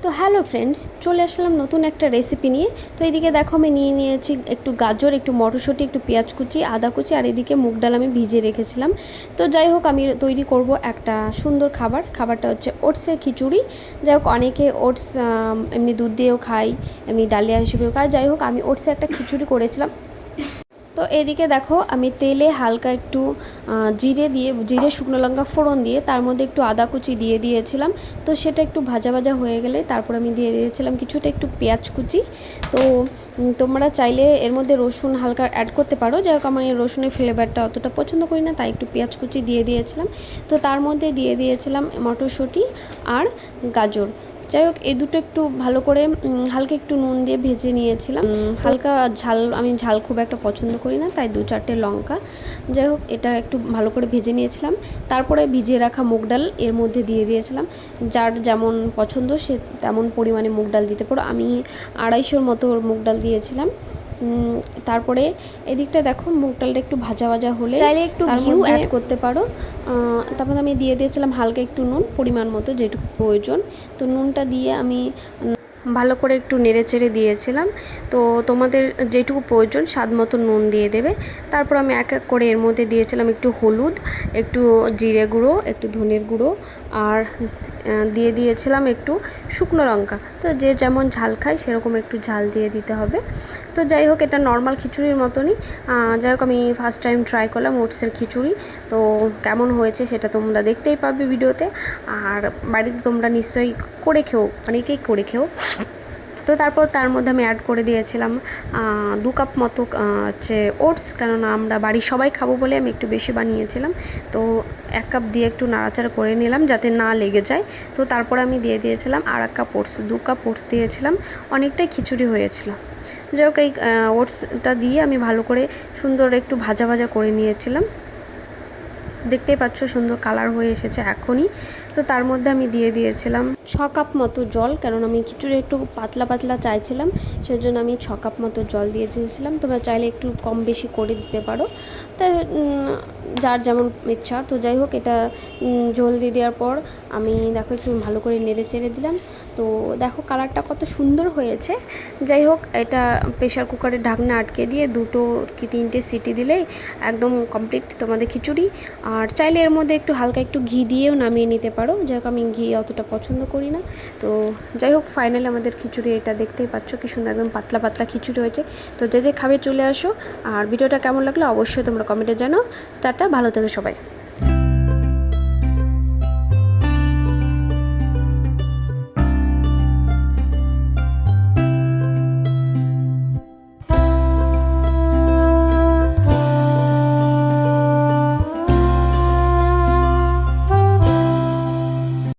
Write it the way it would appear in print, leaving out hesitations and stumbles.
তো hello friends, চলে আসলাম নতুন একটা রেসিপি নিয়ে। তো এদিকে দেখো আমি নিয়েছি একটু গাজর, একটু মটরশুঁটি, একটু পেঁয়াজ কুচি, আদা কুচি, আর এদিকে মুগ ডাল আমি ভিজিয়ে রেখেছিলাম। তো যাই হোক, আমি তৈরি করব একটা সুন্দর খাবারটা হচ্ছে ওটসের খিচুড়ি। যাই হোক, অনেকে ওটস এমনি দুধ দিয়েও খায়, এমনি ডালিয়া হিসেবেও খায়। যাই হোক, আমি ওটসের একটা খিচুড়ি করেছিলাম। তো এদিকে দেখো আমি তেলে হালকা একটু জিরে শুকনো লঙ্কা ফোড়ন দিয়ে তার মধ্যে একটু আদা কুচি দিয়ে দিয়েছিলাম। তো সেটা একটু ভাজা ভাজা হয়ে গেলে তারপর আমি দিয়ে দিয়েছিলাম কিছুটা একটু পেঁয়াজ কুচি। তো তোমরা চাইলে এর মধ্যে রসুন হালকা অ্যাড করতে পারো। যাই হোক, আমি রসুনের ফ্লেভারটা অতটা পছন্দ করি না, তাই একটু পেঁয়াজ কুচি দিয়ে দিয়েছিলাম। তো তার মধ্যে দিয়ে দিয়েছিলাম মটরশুঁটি আর গাজর। যাই হোক, এই দুটো একটু ভালো করে হালকা একটু নুন দিয়ে ভেজে নিয়েছিলাম। হালকা ঝাল, আমি ঝাল খুব একটা পছন্দ করি না, তাই 2-4টে লঙ্কা। যাই হোক, এটা একটু ভালো করে ভেজে নিয়েছিলাম। তারপরে ভিজিয়ে রাখা মুগ ডাল এর মধ্যে দিয়ে দিয়েছিলাম। যার যেমন পছন্দ সে তেমন পরিমাণে মুগ ডাল দিতে পারো। আমি 250 মতো মুগ ডাল দিয়েছিলাম। তারপরে এদিকটা দেখো মুগ ডালটা একটু ভাজা ভাজা হলে চাইলে একটু ঘিউ অ্যাড করতে পারো। তারপর আমি দিয়ে দিয়েছিলাম হালকা একটু নুন, পরিমাণ মতো যেটুকু প্রয়োজন। তো নুনটা দিয়ে আমি ভালো করে একটু নেড়ে চেড়ে দিয়েছিলাম। তো তোমাদের যেটুকু প্রয়োজন স্বাদ মতো নুন দিয়ে দেবে। তারপর আমি এক এক করে এর মধ্যে দিয়েছিলাম একটু হলুদ, একটু জিরে গুঁড়ো, একটু ধনের গুঁড়ো, আর দিয়ে দিয়েছিলাম একটু শুকনো লঙ্কা। তো যে যেমন ঝাল খায় সেরকম একটু ঝাল দিয়ে দিতে হবে। তো যাই হোক, এটা নর্মাল খিচুড়ির মতনই। যাই হোক, আমি ফার্স্ট টাইম ট্রাই করলাম ওটসের খিচুড়ি। তো কেমন হয়েছে সেটা তোমরা দেখতেই পাবে ভিডিওতে। আর বাড়িতে তোমরা নিশ্চয়ই করে খেও, অনেকেই করে খেও। তো তারপর তার মধ্যে আমি অ্যাড করে দিয়েছিলাম 2 কাপ মতো হচ্ছে ওটস, কেননা আমরা বাড়ির সবাই খাবো বলে আমি একটু বেশি বানিয়েছিলাম। তো 1 কাপ দিয়ে একটু নাড়াচাড়া করে নিলাম যাতে না লেগে যায়। তো তারপর আমি দিয়ে দিয়েছিলাম আর 1 কাপ ওটস, 2 কাপ ওটস দিয়েছিলাম। অনেকটাই খিচুড়ি হয়েছিল। যাই হোক, এই ওটসটা দিয়ে আমি ভালো করে সুন্দর একটু ভাজা ভাজা করে নিয়েছিলাম। দেখতেই পাচ্ছ সুন্দর কালার হয়ে এসেছে এখনই। তো তার মধ্যে আমি দিয়ে দিয়েছিলাম 6 কাপ মতো জল, কারণ আমি খিচুড়ি একটু পাতলা পাতলা চাইছিলাম, সেই জন্য আমি 6 কাপ মতো জল দিয়ে দিয়েছিলাম। তোমরা চাইলে একটু কম বেশি করে দিতে পারো, তাই যার যেমন ইচ্ছা। তো যাই হোক, এটা জল দিয়ে দেওয়ার পর আমি দেখো একটু ভালো করে নেড়ে চেড়ে দিলাম। তো দেখো কালারটা কত সুন্দর হয়েছে। যাই হোক, এটা প্রেশার কুকারের ঢাকনা আটকে দিয়ে 2 কি 3টে সিটি দিলেই একদম কমপ্লিট তোমাদের খিচুড়ি। আর চাইলে এর মধ্যে একটু হালকা একটু ঘি দিয়েও নামিয়ে নিতে পারো। যাই হোক, আমি ঘি অতটা পছন্দ করি না। তো যাই হোক, ফাইনালি আমাদের খিচুড়ি এটা দেখতেই পাচ্ছ কি সুন্দর একদম পাতলা পাতলা খিচুড়ি হয়েছে। তো যে যে খাবে চলে আসো। আর ভিডিওটা কেমন লাগলো অবশ্যই তোমরা কমেন্টে জানাও। টাটা, ভালো থেকো সবাই।